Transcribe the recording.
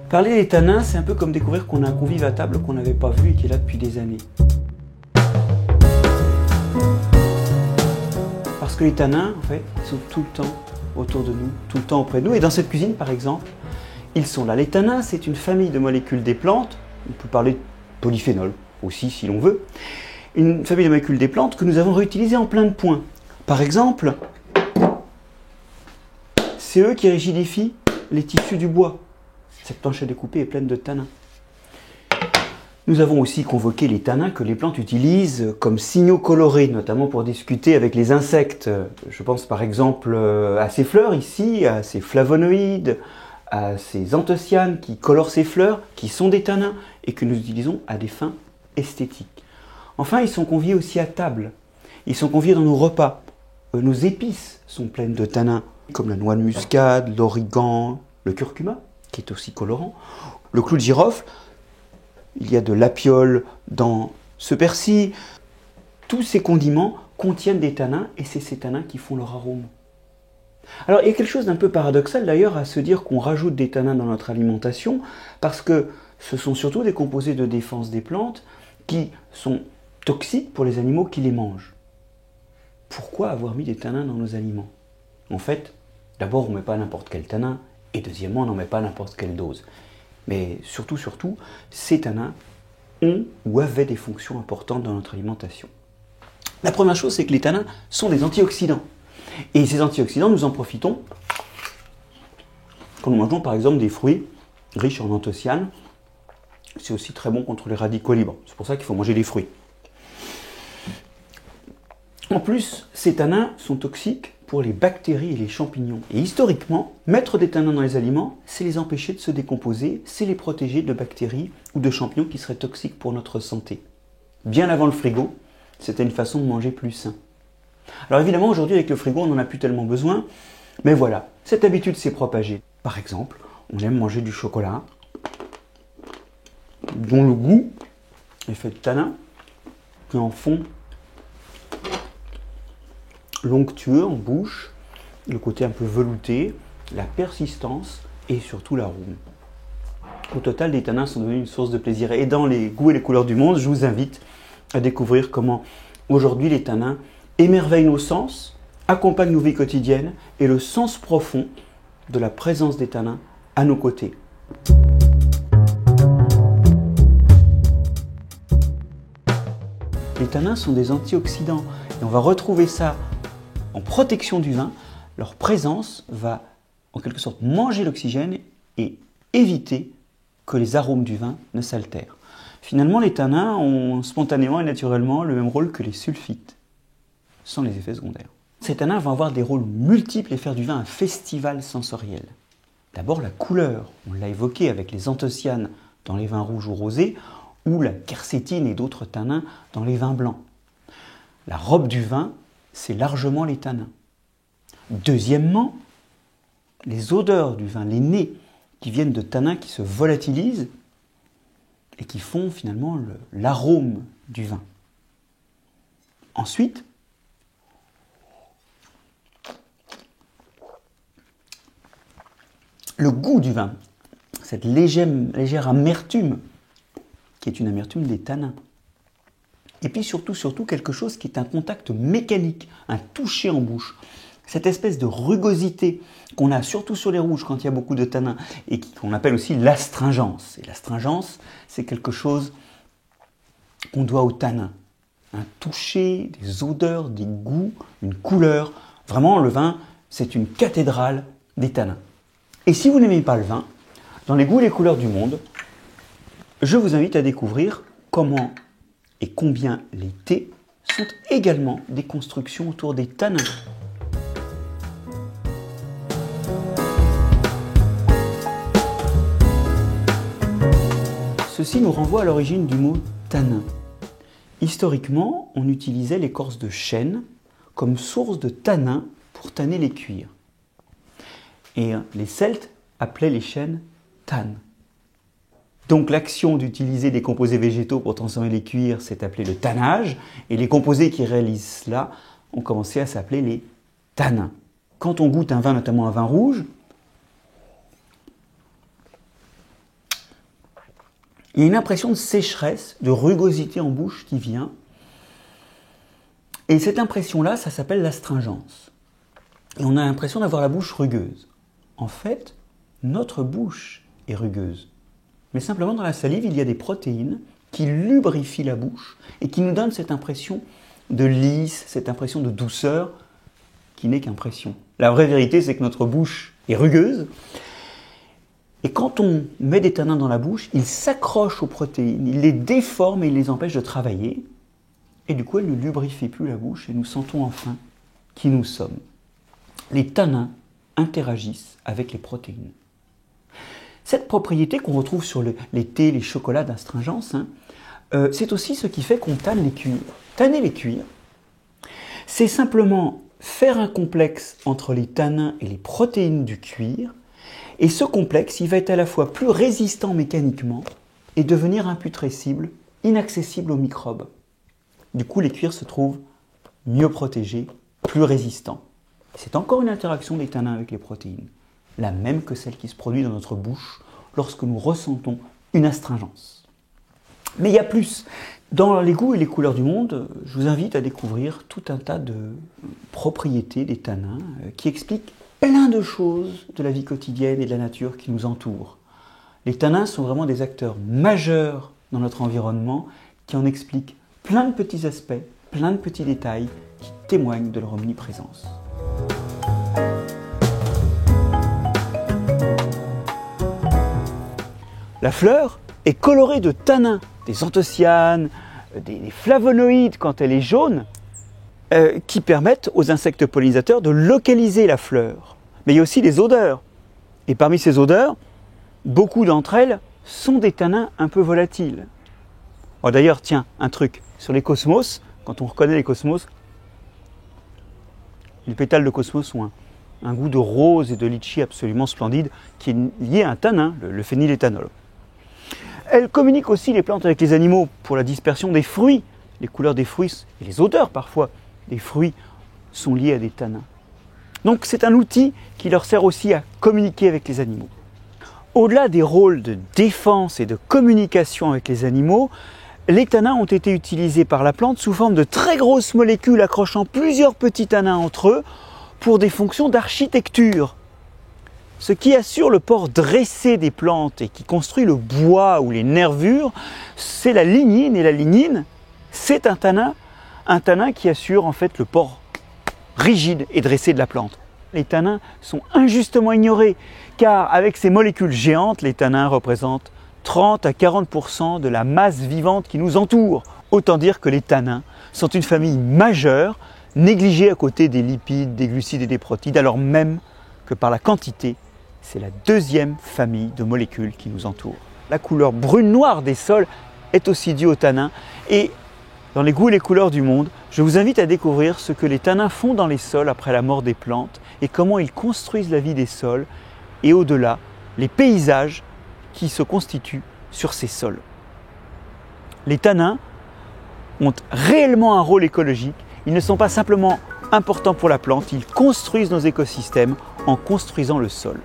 Parler des tanins, c'est un peu comme découvrir qu'on a un convive à table qu'on n'avait pas vu et qui est là depuis des années. Parce que les tanins, en fait, ils sont tout le temps autour de nous, tout le temps auprès de nous. Et dans cette cuisine, par exemple, ils sont là. Les tanins, c'est une famille de molécules des plantes. On peut parler de polyphénol aussi, si l'on veut. Une famille de molécules des plantes que nous avons réutilisées en plein de points. Par exemple, c'est eux qui rigidifient les tissus du bois. Cette planche à découper est pleine de tanins. Nous avons aussi convoqué les tanins que les plantes utilisent comme signaux colorés, notamment pour discuter avec les insectes. Je pense par exemple à ces fleurs ici, à ces flavonoïdes, à ces anthocyanes qui colorent ces fleurs, qui sont des tanins et que nous utilisons à des fins esthétiques. Enfin, ils sont conviés aussi à table. Ils sont conviés dans nos repas. Nos épices sont pleines de tanins, comme la noix de muscade, l'origan, le curcuma, qui est aussi colorant, le clou de girofle. Il y a de l'apiole dans ce persil. Tous ces condiments contiennent des tanins et c'est ces tanins qui font leur arôme. Alors il y a quelque chose d'un peu paradoxal d'ailleurs à se dire qu'on rajoute des tanins dans notre alimentation parce que ce sont surtout des composés de défense des plantes qui sont toxiques pour les animaux qui les mangent. Pourquoi avoir mis des tanins dans nos aliments? En fait, d'abord on ne met pas n'importe quel tanin et deuxièmement on n'en met pas n'importe quelle dose. Mais surtout, ces tanins ont ou avaient des fonctions importantes dans notre alimentation. La première chose, c'est que les tanins sont des antioxydants. Et ces antioxydants, nous en profitons quand nous mangeons par exemple des fruits riches en anthocyanes. C'est aussi très bon contre les radicaux libres. C'est pour ça qu'il faut manger des fruits. En plus, ces tanins sont toxiques pour les bactéries et les champignons. Et historiquement, mettre des tanins dans les aliments, c'est les empêcher de se décomposer, c'est les protéger de bactéries ou de champignons qui seraient toxiques pour notre santé. Bien avant le frigo, c'était une façon de manger plus sain. Alors évidemment, aujourd'hui, avec le frigo, on n'en a plus tellement besoin, mais voilà, cette habitude s'est propagée. Par exemple, on aime manger du chocolat, dont le goût est fait de tanins, qui en font l'onctueux en bouche, le côté un peu velouté, la persistance et surtout l'arôme. Au total, les tanins sont devenus une source de plaisir. Et dans les goûts et les couleurs du monde, je vous invite à découvrir comment aujourd'hui les tanins émerveillent nos sens, accompagnent nos vies quotidiennes et le sens profond de la présence des tanins à nos côtés. Les tanins sont des antioxydants et on va retrouver ça en protection du vin. Leur présence va en quelque sorte manger l'oxygène et éviter que les arômes du vin ne s'altèrent. Finalement, les tanins ont spontanément et naturellement le même rôle que les sulfites, sans les effets secondaires. Ces tanins vont avoir des rôles multiples et faire du vin un festival sensoriel. D'abord la couleur, on l'a évoqué avec les anthocyanes dans les vins rouges ou rosés, ou la quercétine et d'autres tanins dans les vins blancs. La robe du vin, c'est largement les tanins. Deuxièmement, les odeurs du vin, les nez qui viennent de tanins qui se volatilisent et qui font finalement l'arôme du vin. Ensuite, le goût du vin, cette légère amertume qui est une amertume des tanins. Et puis surtout quelque chose qui est un contact mécanique, un toucher en bouche. Cette espèce de rugosité qu'on a surtout sur les rouges quand il y a beaucoup de tanins et qu'on appelle aussi l'astringence. Et l'astringence, c'est quelque chose qu'on doit aux tanins. Un toucher, des odeurs, des goûts, une couleur. Vraiment, le vin, c'est une cathédrale des tanins. Et si vous n'aimez pas le vin, dans les goûts et les couleurs du monde, je vous invite à découvrir comment et combien les thés sont également des constructions autour des tanins. Ceci nous renvoie à l'origine du mot tanin. Historiquement, on utilisait l'écorce de chêne comme source de tanin pour tanner les cuirs. Et les Celtes appelaient les chênes tannes. Donc l'action d'utiliser des composés végétaux pour transformer les cuirs s'est appelée le tannage, et les composés qui réalisent cela ont commencé à s'appeler les tanins. Quand on goûte un vin, notamment un vin rouge, il y a une impression de sécheresse, de rugosité en bouche qui vient. Et cette impression-là, ça s'appelle l'astringence. Et on a l'impression d'avoir la bouche rugueuse. En fait, notre bouche est rugueuse. Mais simplement dans la salive, il y a des protéines qui lubrifient la bouche et qui nous donnent cette impression de lisse, cette impression de douceur qui n'est qu'impression. La vraie vérité, c'est que notre bouche est rugueuse. Et quand on met des tanins dans la bouche, ils s'accrochent aux protéines, ils les déforment et ils les empêchent de travailler. Et du coup, elles ne lubrifient plus la bouche et nous sentons enfin qui nous sommes. Les tanins interagissent avec les protéines. Cette propriété qu'on retrouve sur les thés, les chocolats d'astringence, c'est aussi ce qui fait qu'on tanne les cuirs. Tanner les cuirs, c'est simplement faire un complexe entre les tanins et les protéines du cuir. Et ce complexe, il va être à la fois plus résistant mécaniquement et devenir imputrescible, inaccessible aux microbes. Du coup, les cuirs se trouvent mieux protégés, plus résistants. C'est encore une interaction des tanins avec les protéines, la même que celle qui se produit dans notre bouche lorsque nous ressentons une astringence. Mais il y a plus. Dans les goûts et les couleurs du monde, je vous invite à découvrir tout un tas de propriétés des tanins qui expliquent plein de choses de la vie quotidienne et de la nature qui nous entoure. Les tanins sont vraiment des acteurs majeurs dans notre environnement qui en expliquent plein de petits aspects, plein de petits détails qui témoignent de leur omniprésence. La fleur est colorée de tanins, des anthocyanes, des flavonoïdes quand elle est jaune, qui permettent aux insectes pollinisateurs de localiser la fleur. Mais il y a aussi des odeurs. Et parmi ces odeurs, beaucoup d'entre elles sont des tanins un peu volatiles. Oh, d'ailleurs, tiens, un truc. Sur les cosmos, quand on reconnaît les cosmos, les pétales de cosmos ont un goût de rose et de litchi absolument splendide qui est lié à un tanin, le phényléthanol. Elles communiquent aussi, les plantes, avec les animaux pour la dispersion des fruits. Les couleurs des fruits et les odeurs parfois des fruits sont liées à des tanins. Donc c'est un outil qui leur sert aussi à communiquer avec les animaux. Au-delà des rôles de défense et de communication avec les animaux, les tanins ont été utilisés par la plante sous forme de très grosses molécules accrochant plusieurs petits tanins entre eux pour des fonctions d'architecture. Ce qui assure le port dressé des plantes et qui construit le bois ou les nervures, c'est la lignine. Et la lignine, c'est un tanin qui assure en fait le port rigide et dressé de la plante. Les tanins sont injustement ignorés, car avec ces molécules géantes, les tanins représentent 30 à 40% de la masse vivante qui nous entoure. Autant dire que les tanins sont une famille majeure, négligée à côté des lipides, des glucides et des protides, alors même que par la quantité, c'est la deuxième famille de molécules qui nous entoure. La couleur brune-noire des sols est aussi due aux tanins. Et dans les goûts et les couleurs du monde, je vous invite à découvrir ce que les tanins font dans les sols après la mort des plantes et comment ils construisent la vie des sols et au-delà, les paysages qui se constituent sur ces sols. Les tanins ont réellement un rôle écologique. Ils ne sont pas simplement importants pour la plante, ils construisent nos écosystèmes en construisant le sol.